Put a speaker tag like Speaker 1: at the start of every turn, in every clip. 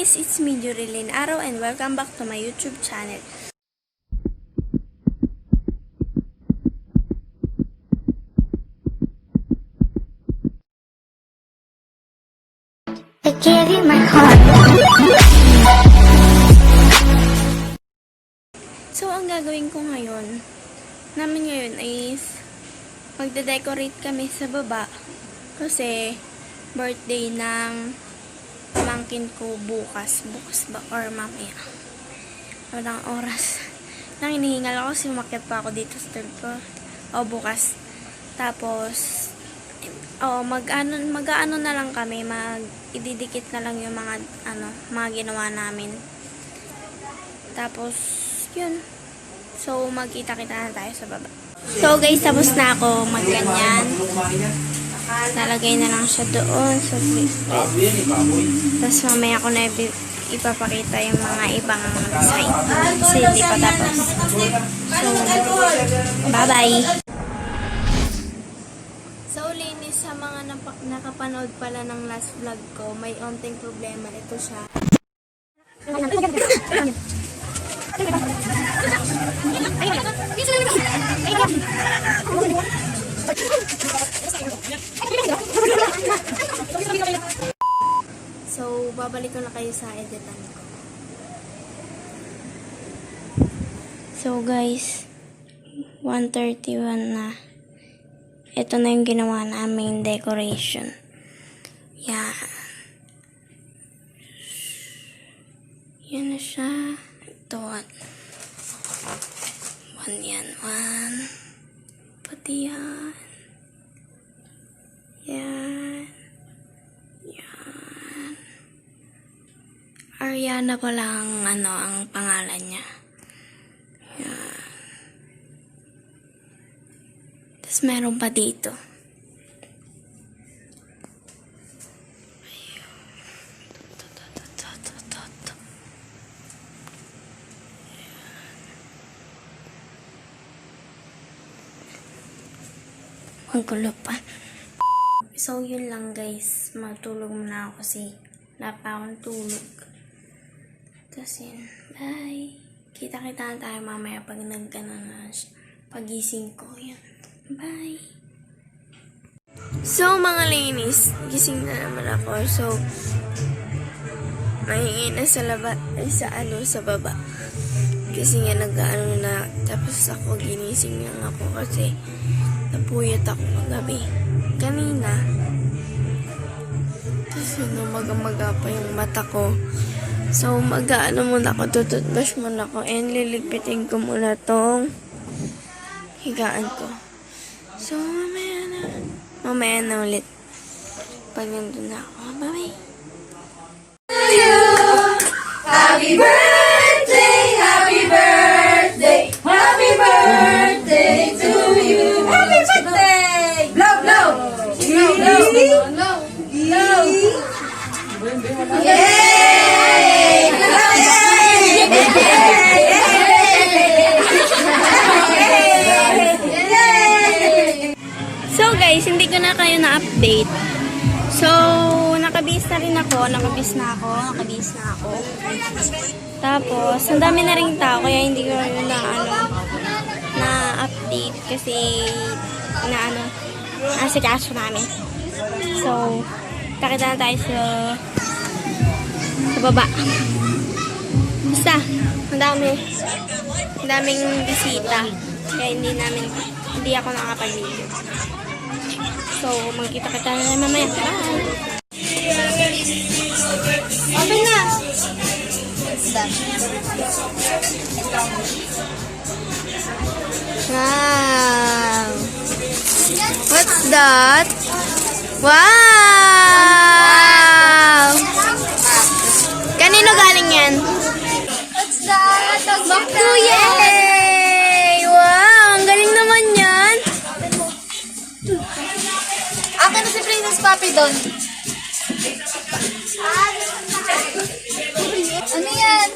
Speaker 1: guys, it's me Jurilyn Araw and welcome back to my YouTube channel.
Speaker 2: I gave you my heart.
Speaker 1: So, ang gagawin ko namin ngayon is magde-decorate kami sa baba kasi birthday ng pamangkin ko bukas ba or mamaya. Walang oras. Nang hinihingal ako kasi umakyat pa ako dito sa third floor. O bukas. Tapos mag-ano na lang kami, ididikit na lang yung mga ginawa namin. Tapos yun. So magkita-kita na tayo sa baba. So guys, tapos na ako magganyan. Nalagay na lang siya doon sa fliplet. Tapos mamaya ko na ipapakita yung mga ibang design. Kasi hindi pa tapos. So, bye-bye! So, linis sa mga nakapanood pala ng last vlog ko, may onting problema. Ito siya. So, babalik ko na kayo sa editan ko. So, guys, 1:31 na. Ito na yung ginawa naming decoration. Yan. Yan na siya. Ito, one yan. One. Pati yan. Yan. Yan. Ariana pala ang pangalan niya. Yan. Tapos meron pa dito. Ang gulo pa. So, yun lang guys. Matulog muna ako kasi wala pa akong tulog. Tapos yun. Bye. Kita-kita na tayo mamaya pag pagising ko. Yan. Bye. So, mga ladies, gising na naman ako. So, mahingi na sa baba. Kasi nga nag-ano na. Tapos ako, ginising lang ako kasi napuyat ako magabi. Kanina. Tapos yun, maga pa yung mata ko. So, mag-ano muna ako, tututbrush muna ako, and liligpitin ko muna tong higaan ko. So, mamaya na ulit. Pag nandun na ako. Bye-bye!
Speaker 3: Happy birthday, happy birthday, happy birthday to you. Happy birthday! Blow, blow! Blow, blow! Blow! Blow! Yay!
Speaker 1: So guys, hindi ko na kayo na-update. So, nakabihis na ako. Tapos, ang dami na rin tao, kaya hindi ko na-update kasi asikaso namin. So, takita na tayo sa baba. Basta, ang daming bisita. Kaya hindi ako nakapag-video. So, magkita-kita na naman mamaya. Bye!
Speaker 3: Open na!
Speaker 1: Wow! What's that? Wow! Kanino galing yan?
Speaker 3: What's that?
Speaker 1: Yay! Wow! Ang galing naman yan!
Speaker 3: Akin na si Princess Papi doon. Ano yan?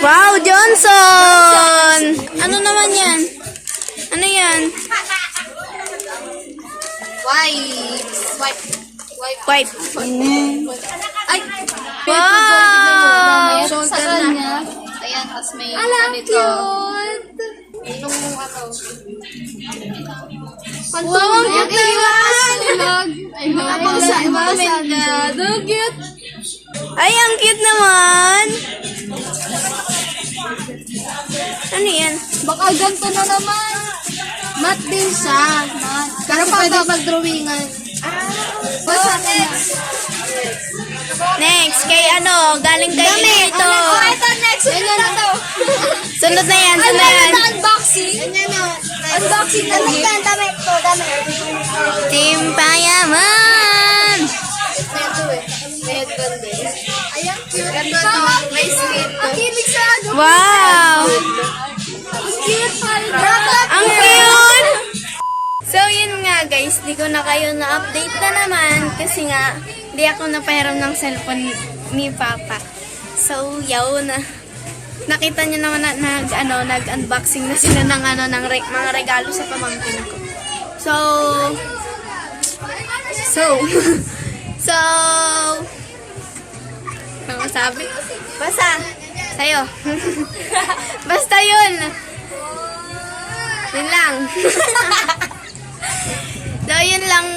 Speaker 1: Wow, Johnson! Ano naman yan? Ano yan?
Speaker 3: Wipes. Wipe.
Speaker 1: Wipe.
Speaker 3: Ay!
Speaker 1: Wow!
Speaker 3: Sa kanya. Ayan, tapos may ganito. Itong ano.
Speaker 1: Wow, ang cute naman!
Speaker 3: Ay, comment ka. So cute.
Speaker 1: Ay, ang cute naman! Ano yan?
Speaker 3: Baka ganito na naman. Matte din siya. Matte. Pero pwede mag-drawingan. Basta next.
Speaker 1: Next, kay ano, galing kay ito.
Speaker 3: Ito next. Sunod na to.
Speaker 1: Sunod na yan, sunod na yan.
Speaker 3: Unboxing. Unboxing na gift. Damit to, damit.
Speaker 1: Team Payaman!
Speaker 3: Ayan, cute. Ganda to. May sweet. Ang kilig sa ano.
Speaker 1: Wow!
Speaker 3: Ang cute.
Speaker 1: Ang cute! So, yun nga guys, di ko na kayo na-update na naman kasi nga, di ako napahiram ng cellphone ni Papa. So, yaw na. Nakita niyo naman na nag-unboxing na sila ng mga regalo sa pamangkin ko. So, ano masabi? Basta, sa'yo. Basta yun. Yun lang. So, yun lang.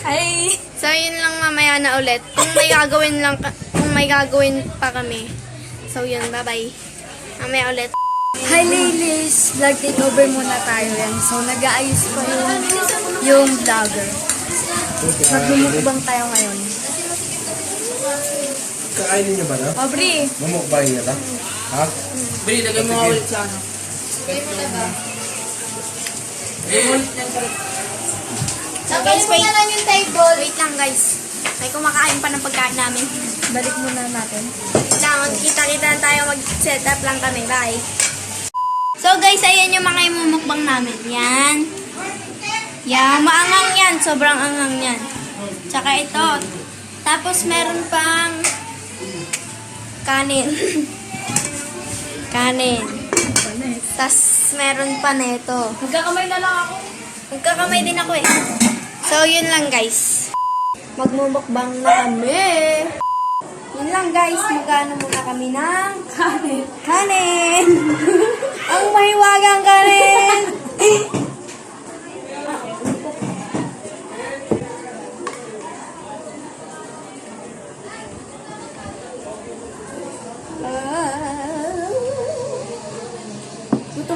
Speaker 3: Ay.
Speaker 1: So, yun lang mamaya na ulit. Kung may gagawin pa kami. So, yun. Bye-bye. Mamaya ulit.
Speaker 3: Hi ladies! Vlog takeover muna tayo yan. So, nag-aayos pa yung vlogger. Magbumukbang tayo ngayon.
Speaker 2: Kakainin niyo ba na?
Speaker 3: Aubrey!
Speaker 2: Mamukbang niya ta? Ha?
Speaker 4: Bili, lagay mo nga ulit sa ano.
Speaker 1: So, guys, wait. Yung table. Wait lang, guys. May kumakain pa ng pagkain namin.
Speaker 3: Balik muna natin.
Speaker 1: Lang, magkita-kita na tayo. Mag-set up lang kami. Bye. So, guys, ayan yung mga imumukbang namin. Yan. Yan. Maangang yan. Sobrang angang yan. Tsaka ito. Tapos, meron pang kanin. Kanin. Tapos, meron pa neto.
Speaker 3: Magkakamay na lang ako.
Speaker 1: Magkakamay din ako eh. So, yun lang guys. Magmumukbang na kami. Yun lang guys. Magkano muna kami ng kanin. Kanin! Ang mahiwagang kanin!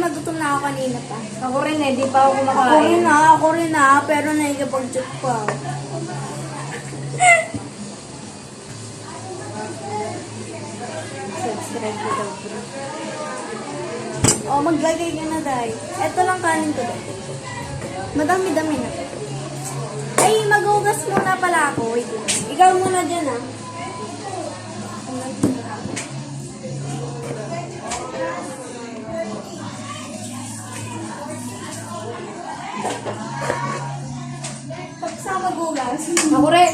Speaker 1: Gutom na ako kanina pa.
Speaker 3: Ako rin eh, di pa ako kumakain.
Speaker 1: Ako rin na, pero nakikipag-chat pa. Subscribe ko daw, bro. Oh, maglagay ka na, Day. Ito lang kanin ko, Day. Madami-dami na. Ay, maghugas muna pala ako. Wait lang. Ikaw muna dyan, ah. Sa maghugas.
Speaker 3: Ako rin.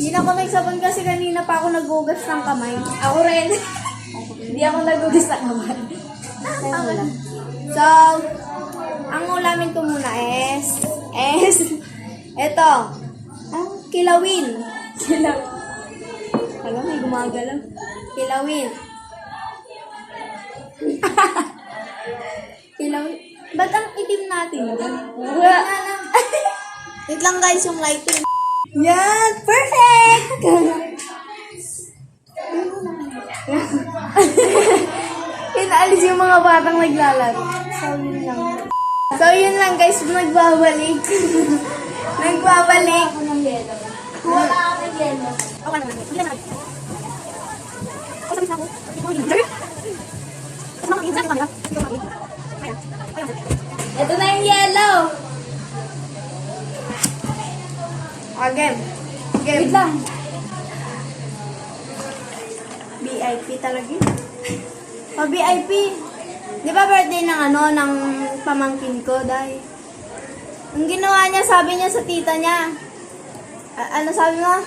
Speaker 1: Hindi na ako nagsabon kasi kanina pa ako naghugas ng kamay.
Speaker 3: Ako rin. Hindi ako nagugas na naman.
Speaker 1: So, ang ulamin ko muna is eto, ang kilawin. Alam, may gumagalaw. Kilawin. Kilawin. Ba't ang itim natin? Wait lang guys, yung lighting. Yan! Perfect! Inaalis yung mga batang naglalaro. So, yun lang guys, nagbabalik. Nagbabalik.
Speaker 3: Kuha na kami yelo.
Speaker 1: Okay naman. Hindi na natin. Sabi na ako.
Speaker 3: Ito na yung yellow.
Speaker 1: Game.
Speaker 3: Wait lang.
Speaker 1: VIP talaga yun. VIP. Di ba birthday ng pamangkin ko, Day? Ang ginawa niya, sabi niya sa tita niya. Ano sabi mo?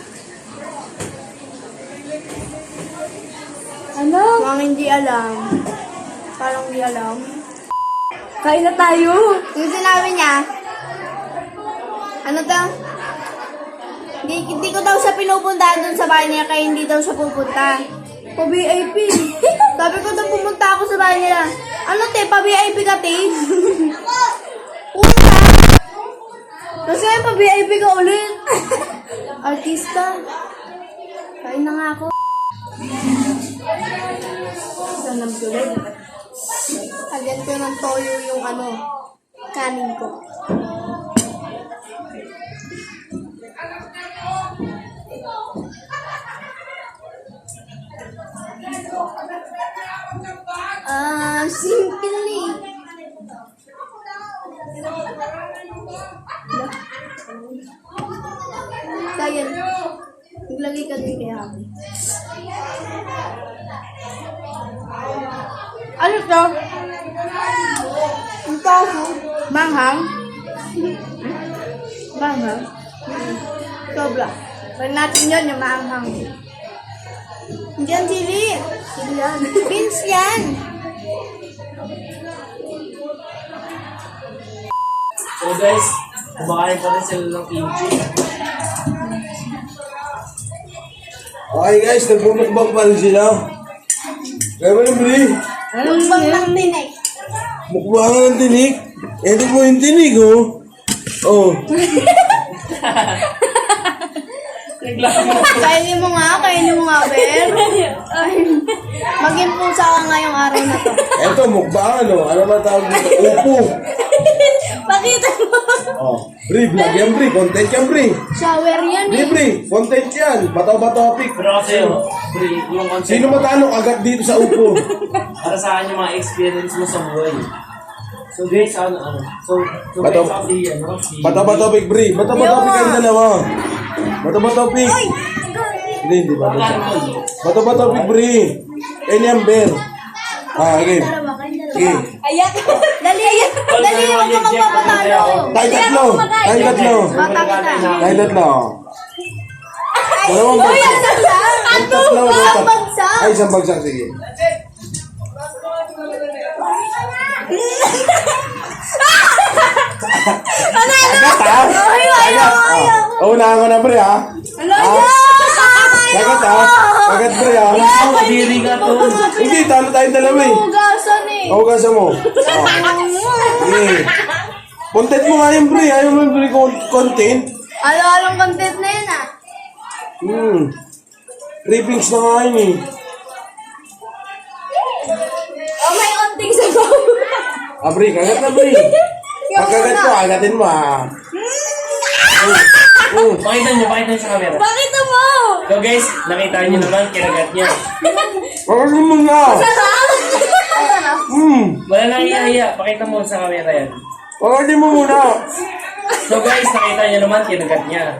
Speaker 3: Mukhang hindi alam. Parang hindi alam. Kain na tayo.
Speaker 1: Yung sinabi niya, ano to? Hindi ko daw siya pinupuntahan dun sa bahay niya, kaya hindi daw siya pupunta.
Speaker 3: Pa-VIP.
Speaker 1: Sabi ko daw pumunta ako sa bahay nila. Ano te, pa-VIP ka te? Pumunta.
Speaker 3: Kasi ngayon pa-VIP ka ulit. Artista. Kain na nga ako. Saan ang tulad?
Speaker 1: Lagyan ko ng toyo yung ano, kanin ko. Simple eh. Kaya, naglagay ka din kaya kami.
Speaker 3: Ano to?
Speaker 1: Ang taso.
Speaker 3: Manghang? Manghang?
Speaker 1: Sobra.
Speaker 3: Pag natin yun, yung maanghang.
Speaker 1: Hindi yan chili.
Speaker 3: Sili yan.
Speaker 1: Beans yan.
Speaker 4: So guys, kumakain pa rin sila ng kimchi.
Speaker 2: Okay guys, nagmumukbang pa rin sila. Kaya mo yung Bri?
Speaker 1: Mukbang ng tinik.
Speaker 2: Mukbang ng tinik. Ito po yung tinik, oh. Oh.
Speaker 1: Kainin mo nga, Ber. Maging pusa ka ngayong araw na to.
Speaker 2: Ito, mukbang, ano? Ano ba tawag dito? Upo.
Speaker 1: Pakita mo.
Speaker 2: Oh. Bri, vlog yan, Bri. Content yan, Bri.
Speaker 1: Shower yan
Speaker 2: Bri,
Speaker 1: eh.
Speaker 2: Bri. Content yan. Bato-bato topic.
Speaker 4: Pero kasi yung concept,
Speaker 2: Sino matalo agad dito sa upo?
Speaker 4: para sa akin yung mga experience mo sa buhay. So guys, ano? So
Speaker 2: Bato-
Speaker 4: guys, the, ano, si...
Speaker 2: Bato-bato topic, Bri. Bato-bato topic kayong dalawa. Bato-bato topic. Hindi ba? Bato-bato topic, Bri. Any Amber. Okay. Okay.
Speaker 1: Ayak. Dali, ayak. Dali, huwag ka magpapatalo.
Speaker 2: Tayo tatlo. Tayo tatlo.
Speaker 1: Bata kita.
Speaker 2: Tayo tatlo. Dalawang bagsak. Ang tatlo.
Speaker 1: Ang bagsak.
Speaker 2: Ay, isang bagsak. Sige. Agad ha? Agad. Unahan ko na, Bre, ha? Agad ha? Agad, Bre, ha?
Speaker 4: Kadiri ka to.
Speaker 2: Hindi, talo tayong dalawa eh.
Speaker 1: Hugasan eh.
Speaker 2: Hugasan mo. Sige. Content mo nga yung Bre. Ayaw mo yung Bre content.
Speaker 1: Alam-alam content na yun ah.
Speaker 2: Rippings na nga yun eh.
Speaker 1: Oh, may konting sabaw.
Speaker 2: Bre, kagat na, Bre. Pagkagat ko, agatin mo, ha?
Speaker 4: Pakita nyo sa camera.
Speaker 1: Bakit mo?
Speaker 4: So guys, nakita nyo naman, kinagat niya.
Speaker 2: Agatin mo na.
Speaker 4: Wala nang iya-iya, pakita mo sa camera yan.
Speaker 2: Agatin mo muna.
Speaker 4: So guys, nakita nyo naman, kinagat niya.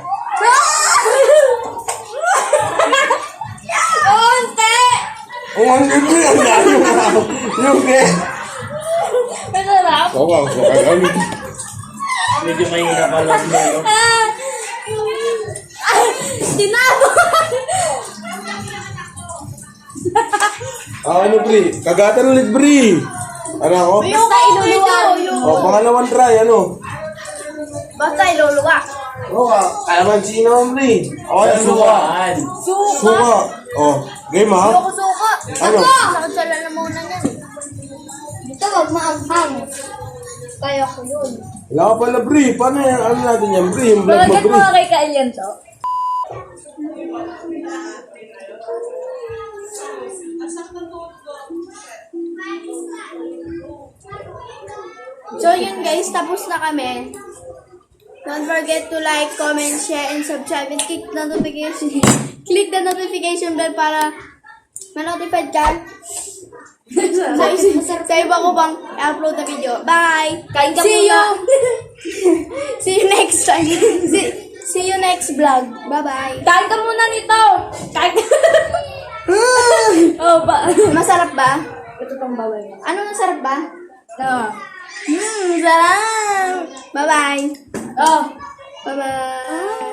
Speaker 1: Konti!
Speaker 2: Ang hanggang ko yan. Yung eh.
Speaker 1: Masarap.
Speaker 2: Oo, agatin.
Speaker 4: Medyo mahina ka lang mo, no?
Speaker 1: Tinapon!
Speaker 2: Ano, Bre? Kagatan ulit, Bre. Ano ako?
Speaker 1: Basta iluluwa.
Speaker 2: O, pangalawang try, ano?
Speaker 1: Basta iluluwa.
Speaker 2: Oo, kalamansi naman, Bre. O, suka.
Speaker 4: Sukaan.
Speaker 2: Suka. O, game, ha?
Speaker 1: Ayoko suka.
Speaker 2: Ano?
Speaker 1: Sakit sa lalamunan yan. Dito wag maanghang. Kaya ko yun.
Speaker 2: Wala ka pala, Bre. Paano yan? Ano natin yan, Bre? Yung vlog mo,
Speaker 3: Balagyan mo
Speaker 2: Bre.
Speaker 3: nga kay Kailian to.
Speaker 1: So yun guys, tapos na kami. Don't forget to like, comment, share, and subscribe, and click the notification. Click the notification bell para ma-notified ka. Sa iba ko bang i-upload na video. Bye!
Speaker 3: Kain ka
Speaker 1: See you!
Speaker 3: muna.
Speaker 1: See you next time. See you next vlog. Bye-bye!
Speaker 3: Kain ka muna nito! Kain ka! Oh, ba?
Speaker 1: Masarap ba?
Speaker 3: Ito pang bawal mo.
Speaker 1: Ano masarap ba?
Speaker 3: Oh.
Speaker 1: Sarap! Bye-bye!
Speaker 3: Oh.
Speaker 1: Bye-bye!